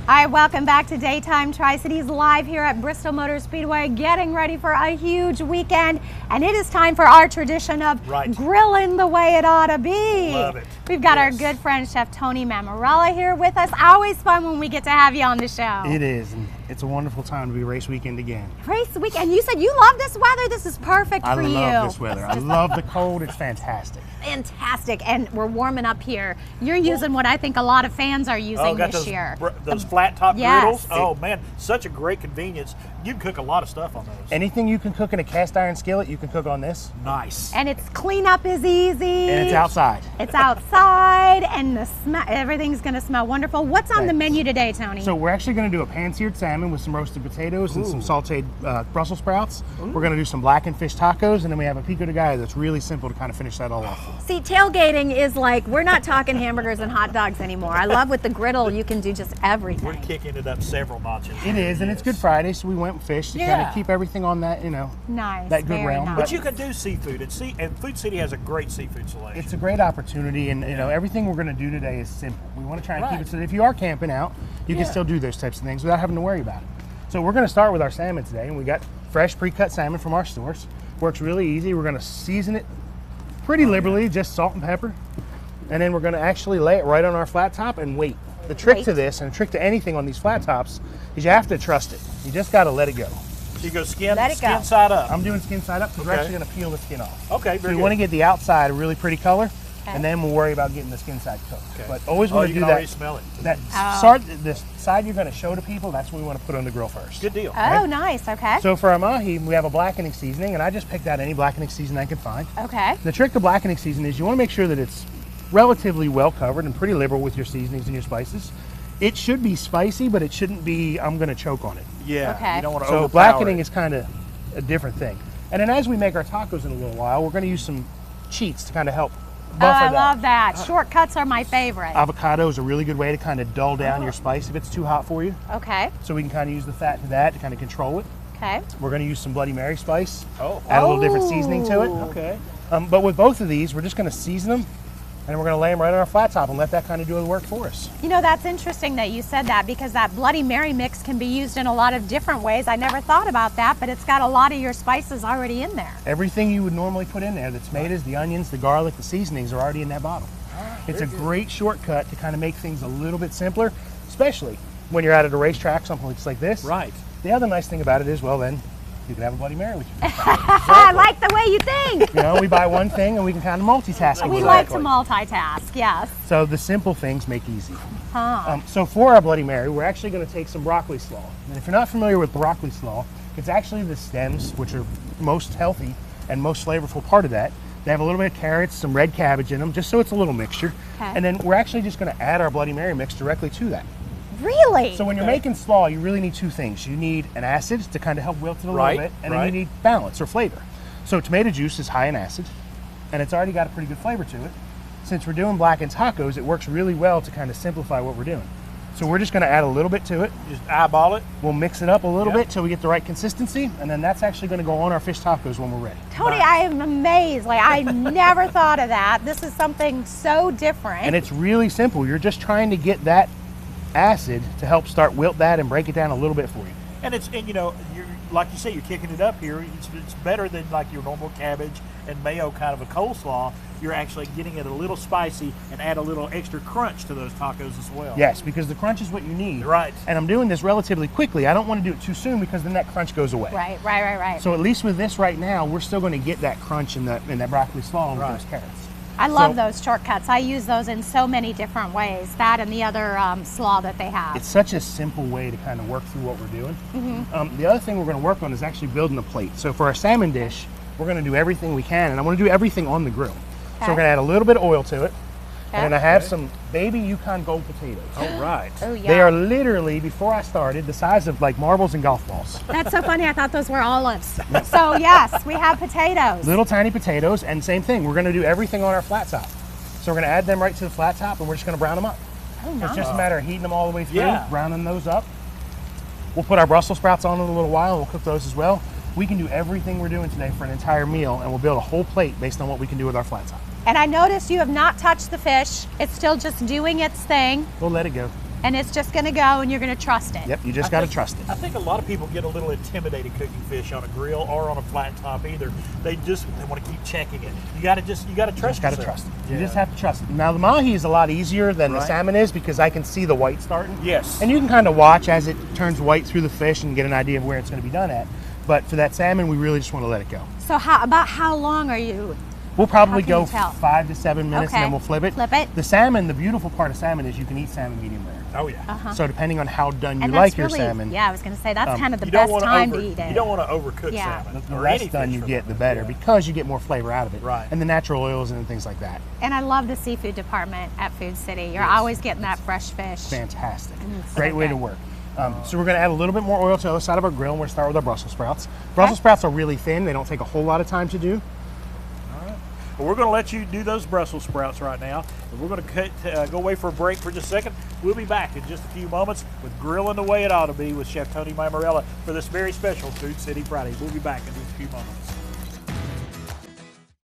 All right, welcome back to Daytime Tri-Cities live here at Bristol Motor Speedway, getting ready for a huge weekend. And it is time for our tradition of grilling the way it ought to be. Love it. We've got our good friend, Chef Tony Mammarella, here with us. Always fun when we get to have you on the show. It is, and it's a wonderful time to be race weekend again. Race weekend. You said you love this weather. This is perfect for you. I love this weather. I love the cold. It's fantastic. Fantastic. And we're warming up here. You're using what I think a lot of fans are using this year. Those flat top griddles. Oh man, such a great convenience. You can cook a lot of stuff on those. Anything you can cook in a cast iron skillet, you can cook on this. Nice. And its cleanup is easy. And it's outside. It's outside, and the everything's going to smell wonderful. What's on the menu today, Tony? So we're actually going to do a pan-seared salmon with some roasted potatoes and some sauteed Brussels sprouts. We're going to do some blackened fish tacos, and then we have a pico de gallo that's really simple to kind of finish that all off. See, tailgating is like, we're not talking hamburgers and hot dogs anymore. I love with the griddle, you can do just everything. We're kicking it up several notches. It is, and it's Good Friday, so we went with fish to kind of keep everything on that, you know, that good realm. Nice. But you can do seafood, and Food City has a great seafood selection. It's a great opportunity, and you know, everything we're going to do today is simple. We want to try and keep it so that if you are camping out, you can still do those types of things without having to worry about it. So we're going to start with our salmon today, and we got fresh pre-cut salmon from our stores. Works really easy. We're going to season it pretty liberally, just salt and pepper, and then we're going to actually lay it right on our flat top and wait. The trick to this, and the trick to anything on these flat tops, is you have to trust it. You just got to let it go. So you go skin side up. I'm doing skin side up because we're actually going to peel the skin off. Okay, very good. So you want to get the outside a really pretty color, and then we'll worry about getting the skin side cooked. But always want to do that. Already smell it. The side you're going to show to people, that's what we want to put on the grill first. Good deal. Oh, nice. Okay. So for our mahi, we have a blackening seasoning, and I just picked out any blackening seasoning I can find. Okay. The trick to blackening seasoning is you want to make sure that it's relatively well covered and pretty liberal with your seasonings and your spices. It should be spicy, but it shouldn't be, I'm going to choke on it. Yeah. Okay. You don't want to So blackening is kind of a different thing. And then as we make our tacos in a little while, we're going to use some cheats to kind of help buffer that. I love that. Shortcuts are my favorite. Avocado is a really good way to kind of dull down your spice if it's too hot for you. Okay. So we can kind of use the fat to that to kind of control it. Okay. We're going to use some Bloody Mary spice. Add a little different seasoning to it. Okay. But with both of these, we're just going to season them, and we're going to lay them right on our flat top and let that kind of do the work for us. You know, that's interesting that you said that, because that Bloody Mary mix can be used in a lot of different ways. I never thought about that, but it's got a lot of your spices already in there. Everything you would normally put in there, the tomatoes, the onions, the garlic, the seasonings are already in that bottle. It's a great shortcut to kind of make things a little bit simpler, especially when you're out at a racetrack, something like this. Right. The other nice thing about it is, well, then you can have a Bloody Mary with you. I like the way you think. You know, we buy one thing and we can kind of multitask. We like to multitask, yes. So the simple things make easy. So for our Bloody Mary, we're actually going to take some broccoli slaw. And if you're not familiar with broccoli slaw, it's actually the stems, which are most healthy and most flavorful part of that. They have a little bit of carrots, some red cabbage in them, just so it's a little mixture. And then we're actually just going to add our Bloody Mary mix directly to that. Really? So when you're making slaw, you really need two things. You need an acid to kind of help wilt it a little bit, and then you need balance or flavor. So tomato juice is high in acid, and it's already got a pretty good flavor to it. Since we're doing blackened tacos, it works really well to kind of simplify what we're doing. So we're just going to add a little bit to it. Just eyeball it. We'll mix it up a little bit till we get the right consistency, and then that's actually going to go on our fish tacos when we're ready. Tony, I am amazed. Like, I never thought of that. This is something so different. And it's really simple. You're just trying to get that acid to help start wilt that and break it down a little bit for you. And you know, like you say, you're kicking it up here. It's better than like your normal cabbage and mayo kind of a coleslaw. You're actually getting it a little spicy and add a little extra crunch to those tacos as well. Yes, because the crunch is what you need. Right. And I'm doing this relatively quickly. I don't want to do it too soon because then that crunch goes away. Right. So at least with this right now, we're still going to get that crunch in that broccoli slaw with those carrots. I love those shortcuts. I use those in so many different ways, that and the other slaw that they have. It's such a simple way to kind of work through what we're doing. The other thing we're going to work on is actually building a plate. So for our salmon dish, we're going to do everything we can, and I want to do everything on the grill. So we're going to add a little bit of oil to it, and I have some baby Yukon Gold potatoes. Oh, right. Oh, yeah. They are literally, before I started, the size of like marbles and golf balls. That's so funny. I thought those were olives. So yes, we have potatoes. Little tiny potatoes, and same thing. We're going to do everything on our flat top. So we're going to add them right to the flat top, and we're just going to brown them up. Oh, nice. It's just a matter of heating them all the way through, browning those up. We'll put our Brussels sprouts on in a little while, and we'll cook those as well. We can do everything we're doing today for an entire meal, and we'll build a whole plate based on what we can do with our flat top. And I noticed you have not touched the fish. It's still just doing its thing. We'll let it go. And it's just going to go, and you're going to trust it. Yep, you just got to trust it. I think a lot of people get a little intimidated cooking fish on a grill or on a flat top either. They want to keep checking it. You got to trust it. You just got to trust it. You just have to trust it. Now the mahi is a lot easier than the salmon is because I can see the white starting. Yes. And you can kind of watch as it turns white through the fish and get an idea of where it's going to be done at. But for that salmon, we really just want to let it go. So about how long are you? We'll probably go 5 to 7 minutes, okay. and then we'll flip it. Flip it. The salmon, the beautiful part of salmon is you can eat salmon medium rare. Oh yeah. So depending on how done you And like that's your really, salmon. yeah, I was going to say that's kind of the you don't best wanna time to eat it. You don't want to overcook salmon. The or less any done fish you for get, that the better, matter. because you get more flavor out of it. Right. And the natural oils and things like that. And I love the seafood department at Food City. You're always getting that fresh fish. Fantastic. So Great way good. to work. So we're going to add a little bit more oil to the other side of our grill, and we're going to start with our Brussels sprouts. Brussels sprouts are really thin. They don't take a whole lot of time to do. Well, we're going to let you do those Brussels sprouts right now. And we're going to go away for a break for just a second. We'll be back in just a few moments with Grilling the Way It Oughta Be with Chef Tony Mammarella for this very special Food City Friday. We'll be back in just a few moments.